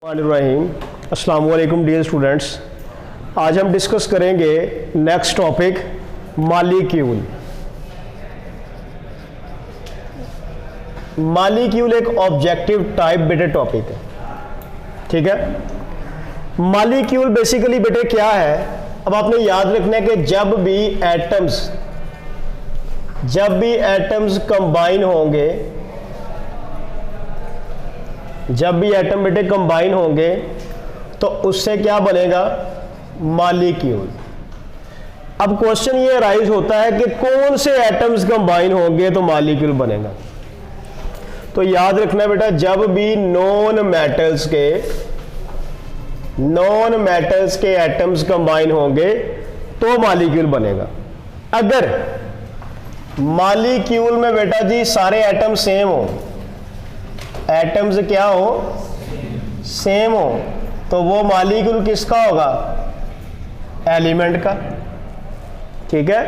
अस्सलाम वालेकुम dear students. आज हम डिस्कस करेंगे नेक्स्ट टॉपिक मालिक्यूल। मालिक्यूल एक ऑब्जेक्टिव टाइप बेटे टॉपिक है, ठीक है। मालिक्यूल बेसिकली बेटे क्या है, अब आपने याद रखना है कि जब भी एटम्स कंबाइन होंगे, जब भी एटम बेटे कंबाइन होंगे तो उससे क्या बनेगा, मालिक्यूल। अब क्वेश्चन ये राइज होता है कि कौन से एटम्स कंबाइन होंगे तो मालिक्यूल बनेगा। तो याद रखना बेटा, जब भी नॉन मेटल्स के एटम्स कंबाइन होंगे तो मालिक्यूल बनेगा। अगर मालिक्यूल में बेटा जी सारे एटम सेम हो, एटम्स क्या हो, सेम हो, तो वो मालिक्यूल किसका होगा, एलिमेंट का, ठीक है।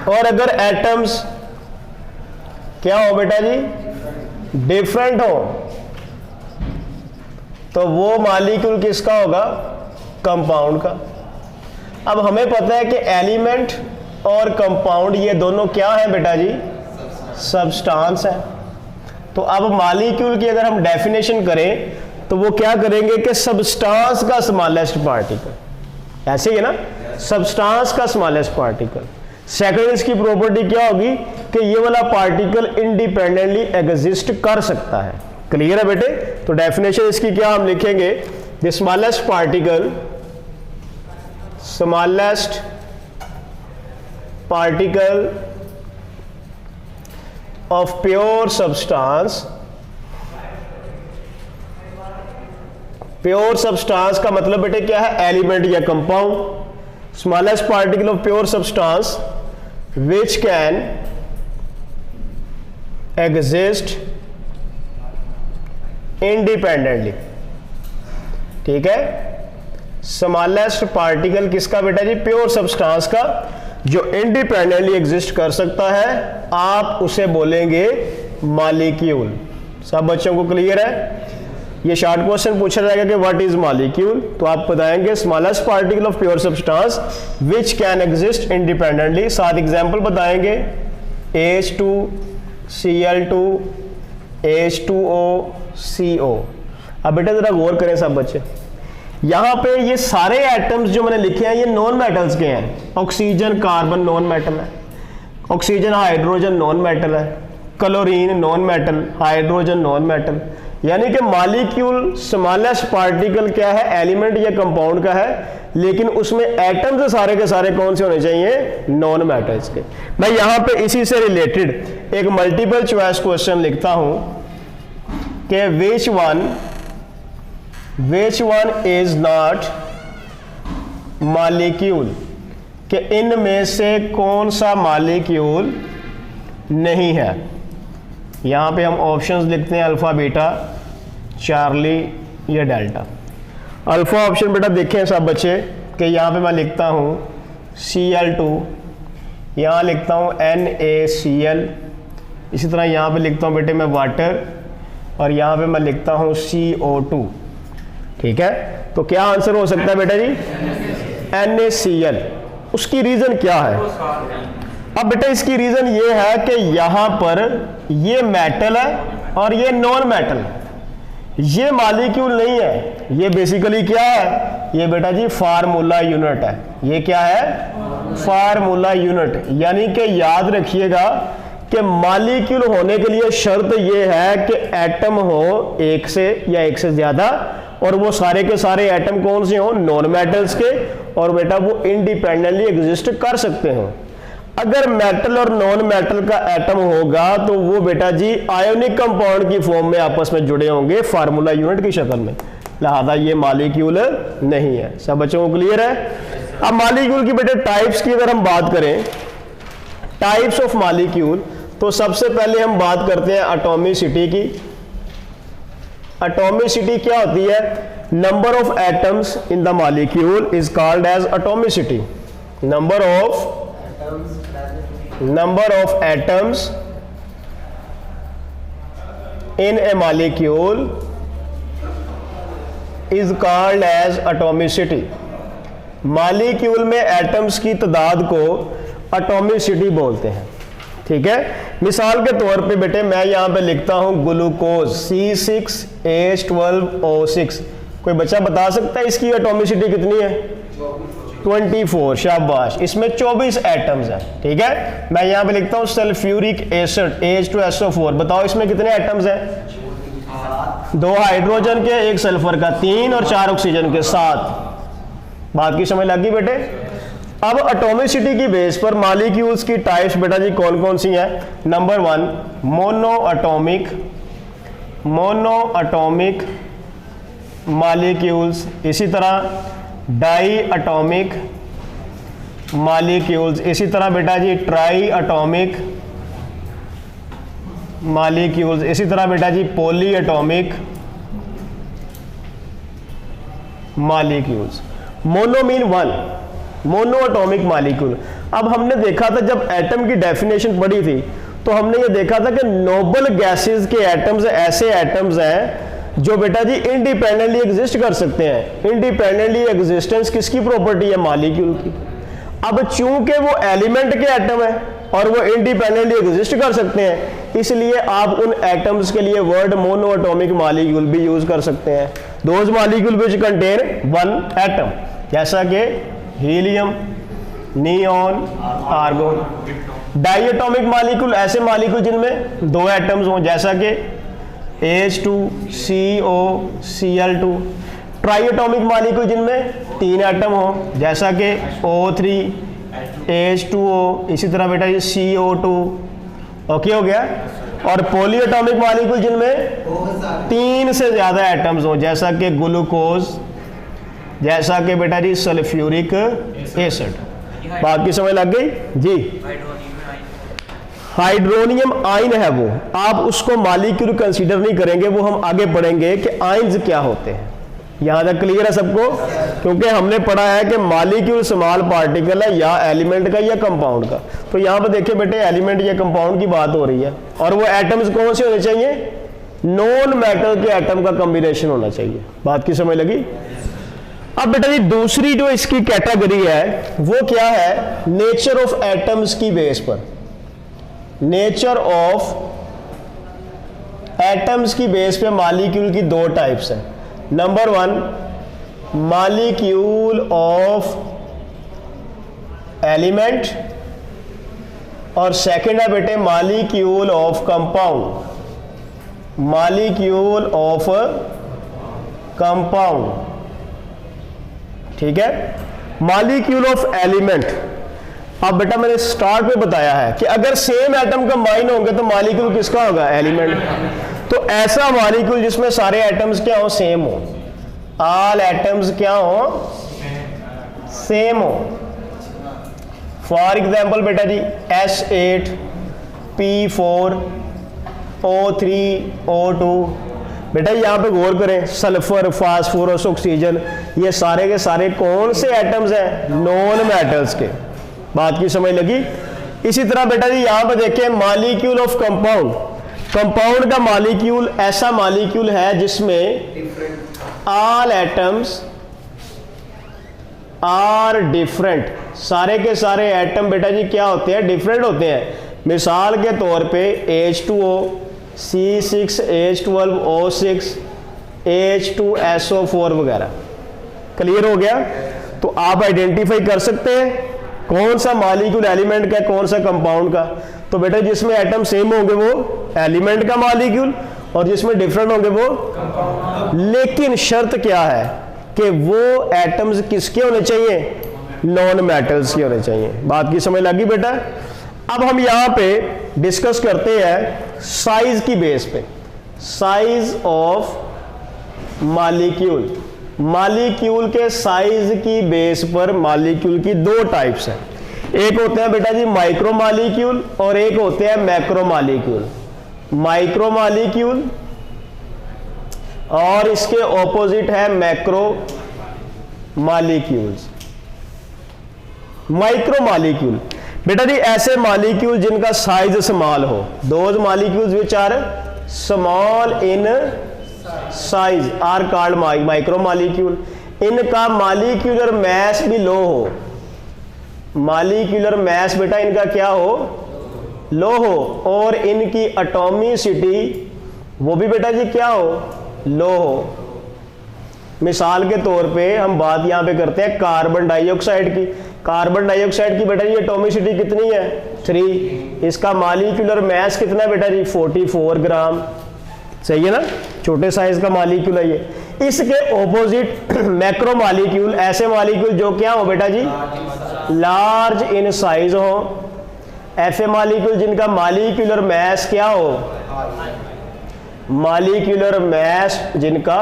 और अगर एटम्स क्या हो बेटा जी, डिफरेंट हो, तो वो मालिक्यूल किसका होगा, कंपाउंड का। अब हमें पता है कि एलिमेंट और कंपाउंड ये दोनों क्या है बेटा जी, सब्सटेंस है। तो अब मालिक्यूल की अगर हम डेफिनेशन करें तो वो क्या करेंगे कि सब्सटेंस का स्मॉलेस्ट पार्टिकल, ऐसे ही है ना, सब्सटेंस का स्मॉलेस्ट पार्टिकल। सेकंड इसकी प्रॉपर्टी क्या होगी कि ये वाला पार्टिकल इंडिपेंडेंटली एग्जिस्ट कर सकता है। क्लियर है बेटे। तो डेफिनेशन इसकी क्या हम लिखेंगे, the smallest particle of pure substance का मतलब बेटे क्या है, एलिमेंट या compound. Smallest particle of pure substance which can exist independently, ठीक है। स्मॉलेस्ट पार्टिकल किसका बेटा जी, प्योर सब्सटेंस का, जो इंडिपेंडेंटली एग्जिस्ट कर सकता है, आप उसे बोलेंगे मालिक्यूल। सब बच्चों को क्लियर है। ये शॉर्ट क्वेश्चन पूछा जाएगा कि व्हाट इज मालिक्यूल, तो आप बताएंगे smallest particle of pure substance which can exist independently. 7 example बताएंगे, H2Cl2 H2O CO। अब बेटा जरा गौर करें सब बच्चे, यहां पे ये सारे एटम्स जो मैंने लिखे हैं ये नॉन मेटल्स के हैं। ऑक्सीजन कार्बन नॉन मेटल है, ऑक्सीजन हाइड्रोजन नॉन मेटल है, chlorine non metal, hydrogen non metal. यानी कि मालिक्यूल स्मॉलेस्ट पार्टिकल क्या है, एलिमेंट या कंपाउंड का है, लेकिन उसमें एटम्स सारे के सारे कौन से होने चाहिए, नॉन मेटल्स के। मैं यहां पे इसी से रिलेटेड एक मल्टीपल चॉइस क्वेश्चन लिखता हूं कि which one is not molecule, कि इनमें से कौन सा मालिक्यूल नहीं है। यहां पे हम ऑप्शंस लिखते हैं, अल्फा, बीटा, चार्ली या डेल्टा। अल्फा ऑप्शन बेटा देखें सब बच्चे कि यहां पे मैं लिखता हूं Cl2, यहां लिखता हूं NaCl, इसी तरह यहां पे लिखता हूं बेटे मैं वाटर, और यहां पे मैं लिखता हूं CO2, ठीक है। तो क्या आंसर हो सकता है बेटा जी, NaCl। उसकी रीजन क्या है, अब बेटा इसकी रीजन ये है कि यहां पर ये मेटल है और ये नॉन मेटल, ये मालिक्यूल नहीं है, ये बेसिकली क्या है, ये बेटा जी फार्मूला यूनिट है। ये क्या है, फार्मूला यूनिट। यानी कि याद रखिएगा कि मालिक्यूल होने के लिए शर्त यह है कि एटम हो एक से या एक से ज्यादा, और वो सारे के सारे एटम कौन से हो, नॉन मेटल्स के, और बेटा वो इंडिपेंडेंटली एग्जिस्ट कर सकते हो। अगर मेटल और नॉन मेटल का एटम होगा तो वो बेटा जी आयोनिक कंपाउंड की फॉर्म में आपस में जुड़े होंगे फार्मूला यूनिट की शक्ल में, लिहाजा ये मालिक्यूल नहीं है। सब बच्चों को क्लियर है। अब मालिक्यूल की बेटे टाइप्स की अगर हम बात करें, टाइप्स ऑफ मालिक्यूल, तो सबसे पहले हम बात करते हैं एटॉमिसिटी की। एटॉमिसिटी क्या होती है, number of atoms in the molecule is called as atomicity. Number of atoms in a molecule is called as atomicity. Molecule में एटम्स की तादाद को एटॉमिसिटी बोलते हैं। ठीक है, मिसाल के तौर पे बेटे मैं यहाँ पे लिखता हूँ ग्लूकोज C6H12O6। कोई बच्चा बता सकता है इसकी एटॉमिसिटी कितनी है? 24। शाबाश, इसमें 24 एटम्स हैं। ठीक है, मैं यहाँ पे लिखता हूँ सल्फ्यूरिक एसिड H2SO4। बताओ इसमें कितने एटम्स हैं? 2 हाइड्रोजन के, 1 सल्फर का, 3 और 4 ऑक्सीजन के, 7। बात की समझ लग गई बेटे? अब एटॉमिसिटी की बेस पर मॉलिक्यूल्स की टाइप्स बेटा जी कौन कौन सी हैं? नंबर 1 मोनो एटॉमिक मॉलिक्यूल्स, इसी तरह डाई एटॉमिक मॉलिक्यूल्स, इसी तरह बेटा जी ट्राई एटॉमिक मॉलिक्यूल्स, इसी तरह बेटा जी poly atomic molecules. Mono mean 1, mono atomic molecule. अब हमने देखा था जब एटम की डेफिनेशन पढ़ी थी तो हमने ये देखा था कि नोबल गैसेस के एटम्स ऐसे एटम्स हैं जो बेटा जी इंडिपेंडेंटली एग्जिस्ट कर सकते हैं। इंडिपेंडेंटली एग्जिस्टेंस किसकी प्रॉपर्टी है? मॉलिक्यूल की। अब चूंकि वो एलिमेंट के एटम है और वो इंडिपेंडेंटली एग्जिस्ट कर सकते हैं, इसलिए आप उन एटम्स के लिए वर्ड मोनो एटॉमिक मॉलिक्यूल भी यूज कर सकते हैं। Those molecule which contain 1 atom, जैसा कि helium, neon, argon. Diatomic molecule ऐसे मॉलिक्यूल जिनमें 2 एटम्स हों, जैसा कि H2COCl2। ट्राई एटॉमिक मॉलिक्यूल जिनमें 3 एटम हो, जैसा कि O3H2O, इसी तरह बेटा ये CO2। ओके हो गया। और पॉली एटॉमिक मॉलिक्यूल जिनमें 3 से ज्यादा एटम्स हो, जैसा कि ग्लूकोज, जैसा कि बेटा जी सल्फ्यूरिक एसिड। बात की समझ लग गई जी? हाइड्रोनियम आयन है वो, आप उसको मॉलिक्यूल कंसीडर नहीं करेंगे, वो हम आगे पढ़ेंगे कि आयन्स क्या होते हैं। यहां तक क्लियर है सबको? क्योंकि हमने पढ़ा है कि मॉलिक्यूल स्मॉल पार्टिकल है या एलिमेंट का या कंपाउंड का। तो यहां पर देखिए बेटे एलिमेंट या कंपाउंड की बात हो रही है, और वो एटम्स कौन से होने चाहिए? नॉन मेटल के एटम का कॉम्बिनेशन होना चाहिए। बात की समझ लगी? अब बेटा जी दूसरी जो इसकी कैटेगरी है वो क्या है? नेचर ऑफ एटम्स की बेस पर। नेचर ऑफ एटम्स की बेस पे मॉलिक्यूल की 2 टाइप्स हैं। नंबर 1 मॉलिक्यूल ऑफ एलिमेंट, और सेकंड है बेटे molecule of compound. Molecule of compound, ठीक है। मॉलिक्यूल ऑफ एलिमेंट, अब बेटा मैंने स्टार्ट में बताया है कि अगर सेम एटम कंबाइन होंगे तो मॉलिक्यूल किसका होगा? एलिमेंट। तो ऐसा मॉलिक्यूल जिसमें सारे एटम्स क्या हो? सेम हो। ऑल एटम्स क्या हो? सेम हो। फॉर एग्जाम्पल बेटा जी S8P4O3O2। बेटा यहां पे गौर करें, सल्फर, फास्फोरस, ऑक्सीजन, ये सारे के सारे कौन से एटम्स हैं? नॉन मेटल्स के। बात की समझ लगी? इसी तरह बेटा जी यहां पे देखें मॉलिक्यूल ऑफ कंपाउंड। कंपाउंड का मॉलिक्यूल ऐसा मॉलिक्यूल है जिसमें ऑल एटम्स आर डिफरेंट। सारे के सारे एटम बेटा जी क्या होते हैं? डिफरेंट होते हैं। मिसाल के तौर पे H2O, C6H12O6, H2SO4 वगैरह। क्लियर हो गया? तो आप आइडेंटिफाई कर सकते हैं कौन सा मॉलिक्यूल एलिमेंट का, कौन सा कंपाउंड का। तो बेटा जिसमें एटम सेम होंगे वो एलिमेंट का मॉलिक्यूल, और जिसमें डिफरेंट होंगे वो कंपाउंड। लेकिन शर्त क्या है कि वो एटम्स किसके होने चाहिए? नॉन मेटल्स के होने चाहिए। बात की समझ लगी बेटा? अब हम यहां पे डिस्कस करते हैं साइज की बेस पे। Size of molecule. मॉलिक्यूल के साइज की बेस पर मॉलिक्यूल की 2 टाइप्स हैं। एक होते हैं बेटा जी माइक्रो मॉलिक्यूल और एक होते हैं मैक्रो मॉलिक्यूल। माइक्रो मॉलिक्यूल और इसके ऑपोजिट है मैक्रो मॉलिक्यूल्स। माइक्रो मॉलिक्यूल बेटा जी ऐसे मॉलिक्यूल जिनका साइज स्मॉल हो। Those molecules which are small in size are called micro molecule. इनका मॉलिक्यूलर मास भी लो हो, मॉलिक्यूलर मास बेटा इनका क्या हो, लो हो, और इनकी एटॉमिसिटी वो भी बेटा जी क्या हो, लो हो। मिसाल के तौर पे हम बात यहां पे करते हैं कार्बन डाइऑक्साइड की। कार्बन डाइऑक्साइड की बेटा जी एटॉमिसिटी कितनी है, 3। इसका मॉलिक्यूलर मास कितना है बेटा जी, 44 ग्राम। सही है ना, छोटे साइज का मॉलिक्यूल है ये। इसके ऑपोजिट मैक्रो मॉलिक्यूल, ऐसे मॉलिक्यूल जो क्या हो बेटा जी, लार्ज इन साइज हो। ऐसे मॉलिक्यूल जिनका मॉलिक्यूलर मास क्या हो, मॉलिक्यूलर मास जिनका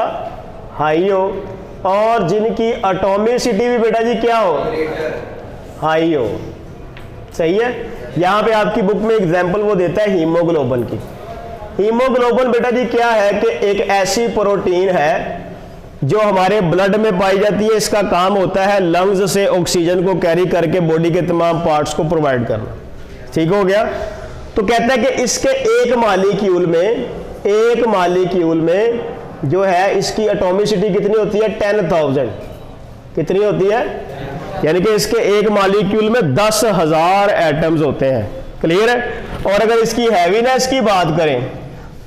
हाई हो, और जिनकी एटॉमिसिटी भी बेटा जी क्या हो, हाई हो। सही है। यहां पे आपकी बुक में एग्जांपल वो देता है हीमोग्लोबिन की। हीमोग्लोबिन बेटा जी क्या है कि एक ऐसी प्रोटीन है जो हमारे ब्लड में पाई जाती है। इसका काम होता है लंग्स से ऑक्सीजन को कैरी करके बॉडी के तमाम पार्ट्स को प्रोवाइड करना। ठीक हो गया। तो कहता है कि इसके एक मॉलिक्यूल में जो है इसकी एटॉमिसिटी कितनी होती है, 10,000। कितनी होती है, यानी कि इसके एक मॉलिक्यूल में 10,000 एटम्स होते हैं। क्लियर है। और अगर इसकी हैवीनेस की बात करें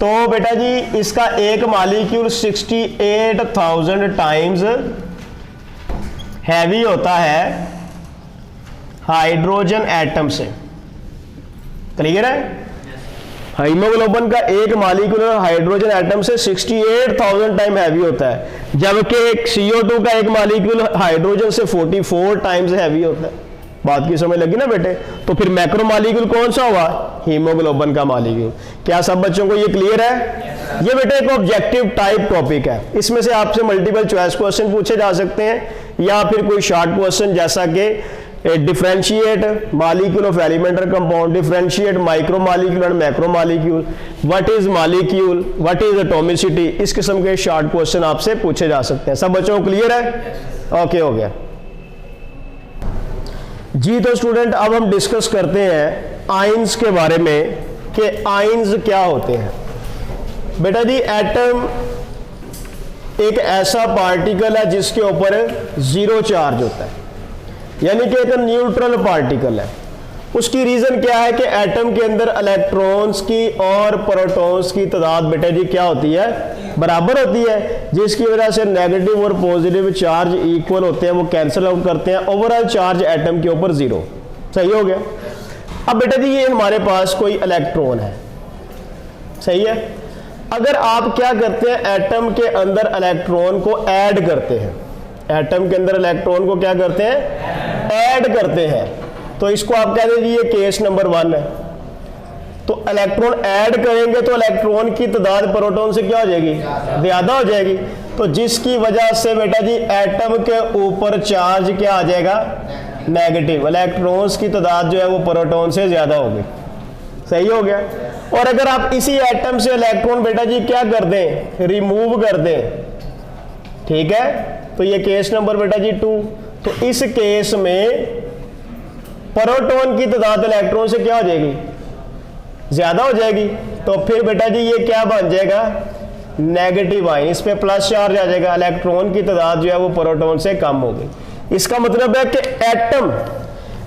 तो बेटा जी इसका एक मॉलिक्यूल 68,000 टाइम्स हैवी होता है हाइड्रोजन एटम से। क्लियर है। हीमोग्लोबिन का एक मॉलिक्यूल हाइड्रोजन एटम से 68,000 टाइम हैवी होता है, जबकि एक CO2 का एक मॉलिक्यूल हाइड्रोजन से 44 टाइम्स हैवी होता है। बात की समझ लगी ना बेटे। तो फिर मैक्रो मॉलिक्यूल कौन सा हुआ, हीमोग्लोबिन का मॉलिक्यूल। क्या सब बच्चों को ये क्लियर है। ये बेटे एक ऑब्जेक्टिव टाइप टॉपिक है, इसमें से आपसे मल्टीपल चॉइस क्वेश्चन पूछे जा सकते हैं या फिर कोई शॉर्ट क्वेश्चन जैसा कि differentiate molecule of elementary compound, differentiate micro molecule and macro molecule, what is molecule, what is atomicity. इस किस्म के शॉर्ट क्वेश्चन आपसे पूछे जा सकते हैं। सब बच्चों को क्लियर है। ओके हो गया जी। तो स्टूडेंट अब हम डिस्कस करते हैं आयंस के बारे में कि आयंस क्या होते हैं। बेटा जी एटम एक ऐसा पार्टिकल है जिसके ऊपर 0 चार्ज होता है, यानी कि एक न्यूट्रल पार्टिकल है। उसकी रीजन क्या है कि एटम के अंदर इलेक्ट्रॉन्स की और प्रोटॉन्स की तादाद बेटा जी क्या होती है, बराबर होती है, जिसकी वजह से नेगेटिव और पॉजिटिव चार्ज इक्वल होते हैं, वो कैंसिल आउट करते हैं। ओवरऑल चार्ज एटम के ऊपर 0। सही हो गया। अब बेटा जी ये हमारे पास कोई इलेक्ट्रॉन है, सही है। अगर आप क्या करते हैं, एटम के अंदर इलेक्ट्रॉन को ऐड करते हैं, एटम के अंदर इलेक्ट्रॉन को क्या करते हैं, ऐड करते हैं, तो इसको आप कह दीजिए ये केस नंबर 1 है। तो इलेक्ट्रॉन ऐड करेंगे तो इलेक्ट्रॉन की तादाद प्रोटॉन से क्या हो जाएगी, ज्यादा हो जाएगी। तो जिसकी वजह से बेटा जी एटम के ऊपर चार्ज क्या आ जाएगा, नेगेटिव। इलेक्ट्रॉन्स की तादाद जो है वो प्रोटॉन से ज्यादा होगी। सही हो गया। और अगर आप इसी एटम से इलेक्ट्रॉन बेटा जी क्या कर दें, रिमूव कर दें, ठीक है, तो ये केस नंबर बेटा जी 2। तो इस केस में प्रोटॉन की तादाद इलेक्ट्रॉन से क्या हो जाएगी, ज्यादा हो जाएगी। तो फिर बेटा जी ये क्या बन जाएगा, नेगेटिव आयन। इस पे प्लस चार्ज आ जाएगा, इलेक्ट्रॉन की तादाद जो है वो प्रोटॉन से कम हो गई। इसका मतलब है कि एटम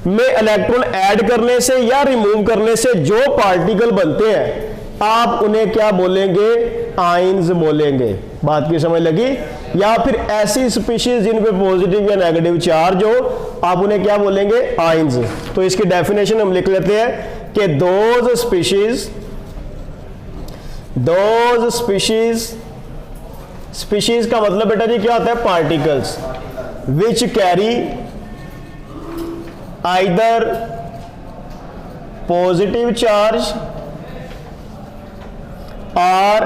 में इलेक्ट्रॉन ऐड करने से या रिमूव करने से जो पार्टिकल बनते हैं आप उन्हें क्या बोलेंगे, आयंस बोलेंगे। बात की समझ लगी। या फिर ऐसी स्पीशीज जिन पे पॉजिटिव या नेगेटिव चार्ज हो आप उन्हें क्या बोलेंगे, आयंस। तो इसकी डेफिनेशन हम लिख लेते हैं कि दोज स्पीशीज का मतलब बेटा जी क्या होता है, particles which carry either positive charge और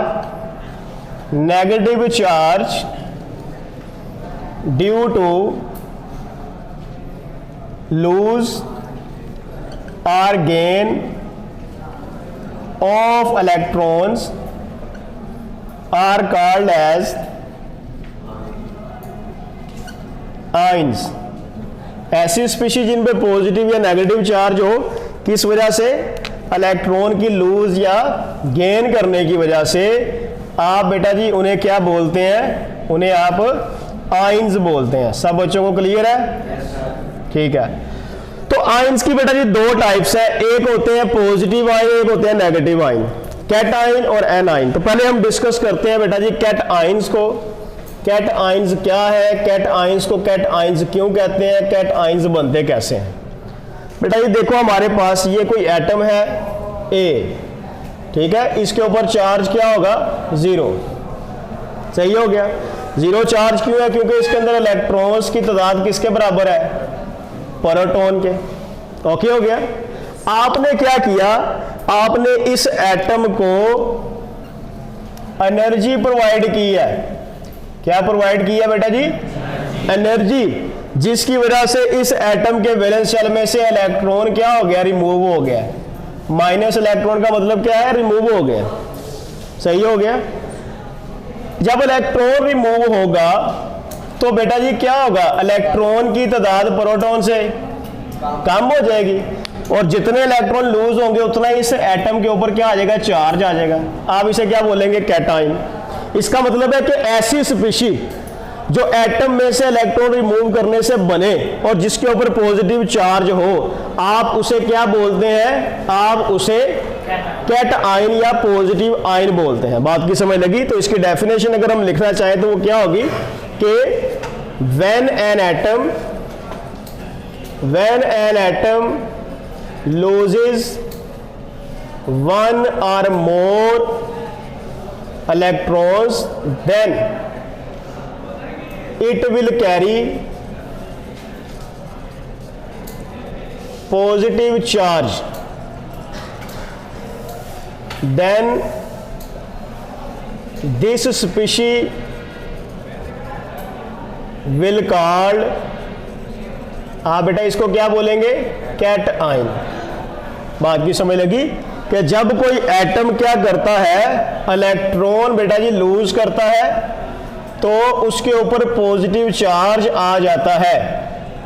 negative charge due to loose or gain of electrons are called as ions। ऐसी स्पीशीज जिन पे पॉजिटिव या नेगेटिव चार्ज हो, किस वजह से, इलेक्ट्रॉन की लूज या गेन करने की वजह से, आप बेटा जी उन्हें क्या बोलते हैं, उन्हें आप आयंस बोलते हैं। सब बच्चों को क्लियर है? ठीक है। तो आयंस की बेटा जी दो टाइप्स है, एक होते हैं पॉजिटिव आयन, एक होते हैं नेगेटिव आयन, कैट आयन और एन आयन। तो पहले हम डिस्कस करते हैं बेटा जी कैट आयंस को। कैट आयंस क्या है, कैट आयंस को कैट आयंस क्यों कहते हैं, कैट आयंस बनते कैसे हैं। बेटा जी देखो हमारे पास ये कोई एटम है ए, ठीक है, इसके ऊपर चार्ज क्या होगा, 0। सही हो गया। 0 चार्ज क्यों है, क्योंकि इसके अंदर इलेक्ट्रॉन्स की तादाद किसके बराबर है, प्रोटॉन के। ओके हो गया। आपने क्या किया, आपने इस एटम को एनर्जी प्रोवाइड की है। क्या प्रोवाइड की है बेटा जी, एनर्जी, जिसकी वजह से इस एटम के वैलेंस शेल में से इलेक्ट्रॉन क्या हो गया, रिमूव हो गया। माइनस इलेक्ट्रॉन का मतलब क्या है, रिमूव हो गया। सही हो गया। जब इलेक्ट्रॉन रिमूव होगा तो बेटा जी क्या होगा, इलेक्ट्रॉन की तादाद प्रोटॉन से कम हो जाएगी, और जितने इलेक्ट्रॉन लूज होंगे उतना इस एटम के ऊपर क्या आ जाएगा, चार्ज आ जाएगा। आप इसे क्या बोलेंगे, कैटाइन। इसका मतलब है कि ऐसी स्पीशी जो एटम में से इलेक्ट्रॉन रिमूव करने से बने और जिसके ऊपर पॉजिटिव चार्ज हो, आप उसे क्या बोलते हैं, आप उसे कैट आयन या पॉजिटिव आयन बोलते हैं। बात की समझ लगी? तो इसकी डेफिनेशन अगर हम लिखना चाहें तो वो क्या होगी कि when an atom loses one or more electrons, then it will carry positive charge. Then this species will called, आप बेटा इसको क्या बोलेंगे, कैट आयन। बात की समझ लगी कि जब कोई एटम क्या करता है, इलेक्ट्रॉन बेटा जी लूज करता है तो उसके ऊपर पॉजिटिव चार्ज आ जाता है,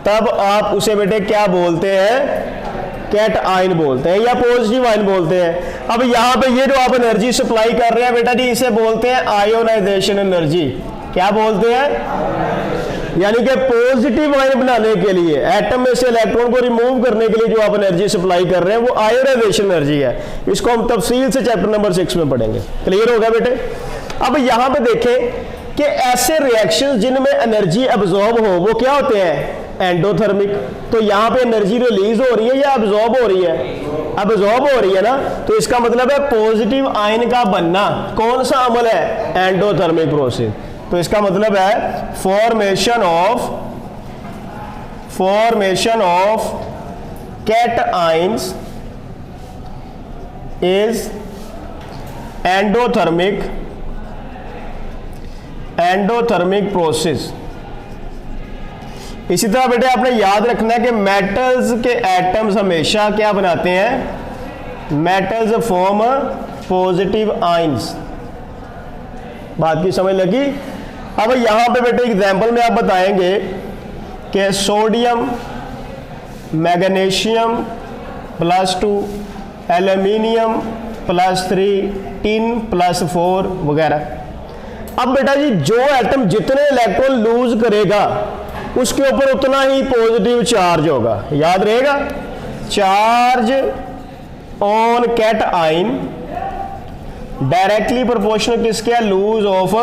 तब आप उसे बेटे क्या बोलते हैं, कैट आयन बोलते हैं या पॉजिटिव आयन बोलते हैं। अब यहां पे ये जो आप एनर्जी सप्लाई कर रहे हैं बेटा जी, इसे बोलते हैं आयोनाइजेशन एनर्जी। क्या बोलते हैं, यानी कि पॉजिटिव आयन बनाने के लिए, एटम में से इलेक्ट्रॉन को रिमूव करने के लिए जो आप एनर्जी सप्लाई कर रहे हैं वो आयोनाइजेशन एनर्जी है। इसको हम तफसील से चैप्टर नंबर 6 में पढ़ेंगे। क्लियर हो गया बेटे? अब यहां पे देखें कि ऐसे रिएक्शंस जिनमें एनर्जी एब्जॉर्ब हो वो क्या होते हैं, एंडोथर्मिक। तो यहां पे एनर्जी रिलीज हो रही है या एब्जॉर्ब हो रही है, एब्जॉर्ब हो रही है ना। तो इसका मतलब है पॉजिटिव आयन का बनना कौन सा अमल है, एंडोथर्मिक प्रोसेस। तो इसका मतलब है formation of cation is endothermic process. इसी तरह बेटे आपने याद रखना है कि मेटल्स के एटम्स हमेशा क्या बनाते हैं, मेटल्स फॉर्म पॉजिटिव आयंस। बात की समझ लगी? अब यहां पे बेटे एग्जांपल में आप बताएंगे कि सोडियम मैग्नीशियम +2, एल्यूमिनियम +3, टिन +4 वगैरह। अब बेटा जी जो एटम जितने इलेक्ट्रॉन लूज करेगा उसके ऊपर उतना ही पॉजिटिव चार्ज होगा। याद रहेगा, charge on cation directly proportional किसके है, लूज ऑफ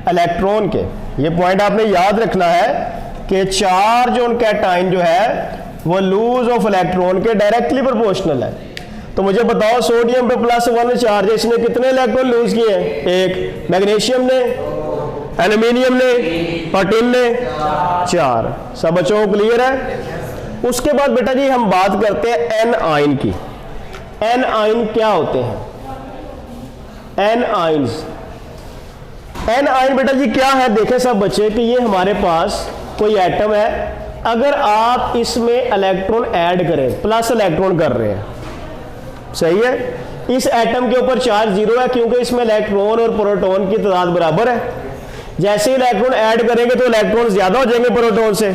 इलेक्ट्रॉन के। ये पॉइंट आपने याद रखना है कि चार्ज ऑन कैट आयन जो है वो लूज ऑफ इलेक्ट्रॉन के डायरेक्टली प्रोपोर्शनल है। तो मुझे बताओ सोडियम पे +1 चार्ज है, इसने कितने इलेक्ट्रॉन लूज किए हैं, 1। मैग्नीशियम ने, एल्यूमिनियम ने और टिन ने 4। सब बच्चों को क्लियर है? उसके बाद बेटा जी हम बात करते हैं एन आयन की। एन आयन क्या होते हैं, एन आयंस। एन आयन बेटा जी क्या है, देखें सब बच्चे कि ये हमारे पास कोई एटम है, अगर आप इसमें इलेक्ट्रॉन ऐड करें, प्लस इलेक्ट्रॉन कर रहे हैं, सही है, इस एटम के ऊपर चार्ज 0 है क्योंकि इसमें इलेक्ट्रॉन और प्रोटॉन की तादाद बराबर है। जैसे इलेक्ट्रॉन ऐड करेंगे तो इलेक्ट्रॉन ज्यादा हो जाएंगे प्रोटॉन से,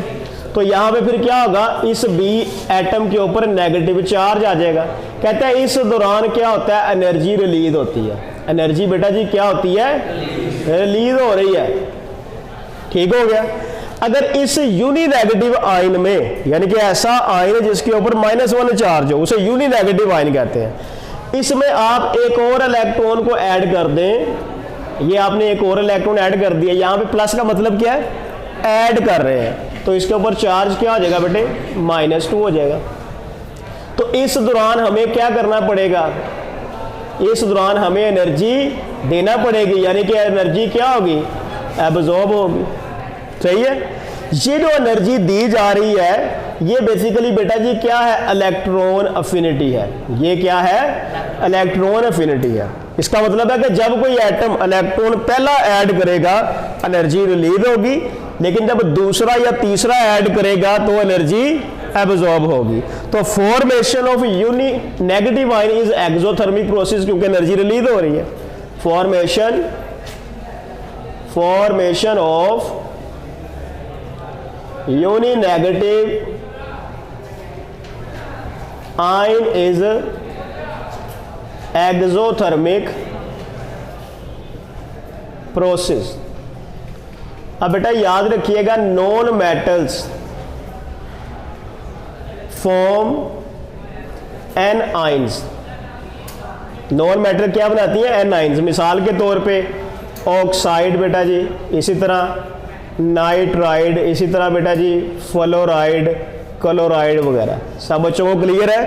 तो यहां पे फिर क्या होगा, इस बी एटम के ऊपर नेगेटिव चार्ज आ जाएगा। कहते हैं इस दौरान क्या होता है, एनर्जी रिलीज होती है। एनर्जी बेटा जी क्या होती है, रिलीज हो रही है। ठीक हो गया। अगर इस यूनी नेगेटिव आयन में, यानी कि ऐसा आयन जिसके ऊपर -1 चार्ज हो, उसे यूनी नेगेटिव आयन कहते हैं, इसमें आप एक और इलेक्ट्रॉन को ऐड कर दें, ये आपने एक और इलेक्ट्रॉन ऐड कर दिया, यहाँ पे प्लस का मतलब क्या है, ऐड कर रहे हैं, तो इसके ऊपर चार्ज क्या हो जाएगा बेटे, -2 हो जाएगा। तो इस दौरान हमें क्या करना पड़ेगा, इस दौरान हमें एनर्जी देना पड़ेगी, यानी कि एनर्जी क्या होगी, एब्जॉर्ब होगी। सही है। ये जो एनर्जी दी जा रही है ये बेसिकली बेटा जी क्या है, इलेक्ट्रॉन अफिनिटी है। ये क्या है, इलेक्ट्रॉन अफिनिटी है। इसका मतलब है कि जब कोई एटम इलेक्ट्रॉन पहला ऐड करेगा एनर्जी रिलीज होगी, लेकिन जब दूसरा या तीसरा ऐड करेगा तो एनर्जी एब्जॉर्ब होगी। तो formation of uninegative ion is exothermic process, क्योंकि एनर्जी रिलीज हो रही है। Formation of uninegative ion is exothermic process. अब बेटा याद रखिएगा, non metals form anions. Non metal क्या बनाती हैं, एन आइंस। मिसाल के तौर पे ऑक्साइड बेटा जी, इसी तरह नाइट्राइड, इसी तरह बेटा जी फ्लोराइड, क्लोराइड वगैरह। सब बच्चों को क्लियर है।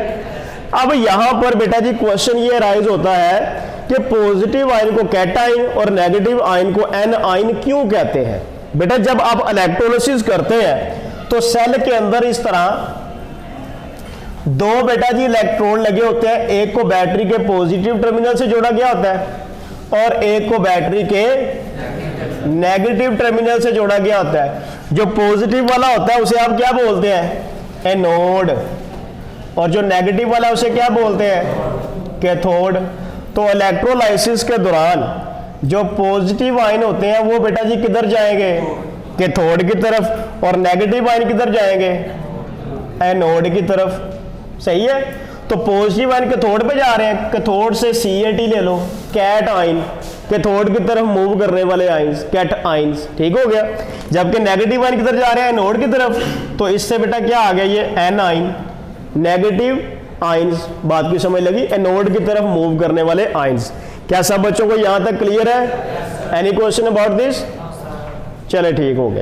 अब यहां पर बेटा जी क्वेश्चन ये राइज होता है कि पॉजिटिव आयन को कैटाइन और नेगेटिव आयन को एन आयन क्यों कहते हैं। बेटा जब आप इलेक्ट्रोलिसिस करते हैं तो सेल के अंदर इस तरह दो बेटा जी इलेक्ट्रॉन लगे होते हैं, एक को बैटरी के पॉजिटिव टर्मिनल से जोड़ा गया होता है और एक को बैटरी के नेगेटिव टर्मिनल से जोड़ा गया होता है। जो पॉजिटिव वाला होता है उसे आप क्या बोलते हैं, एनोड, और जो नेगेटिव वाला उसे क्या बोलते हैं, कैथोड। तो इलेक्ट्रोलाइसिस के दौरान जो पॉजिटिव आयन होते हैं वो बेटा जी किधर जाएंगे, कैथोड की तरफ, और नेगेटिव आयन किधर जाएंगे, एनोड की तरफ। सही है। तो पॉजिटिव आयन कैथोड पे जा रहे हैं, कैथोड से CAT ले लो, कैट आयन, कैथोड की तरफ मूव करने वाले आयंस, कैट आयंस। ठीक हो गया। जबकि नेगेटिव आयन किधर जा रहे हैं, एनोड की तरफ, तो इससे बेटा क्या आ गया, ये एन आयन, नेगेटिव आयंस। बात की समझ लगी, एनोड की तरफ मूव करने वाले आयंस। क्या सब बच्चों को यहां तक क्लियर है? Any question about this? चले ठीक हो गया।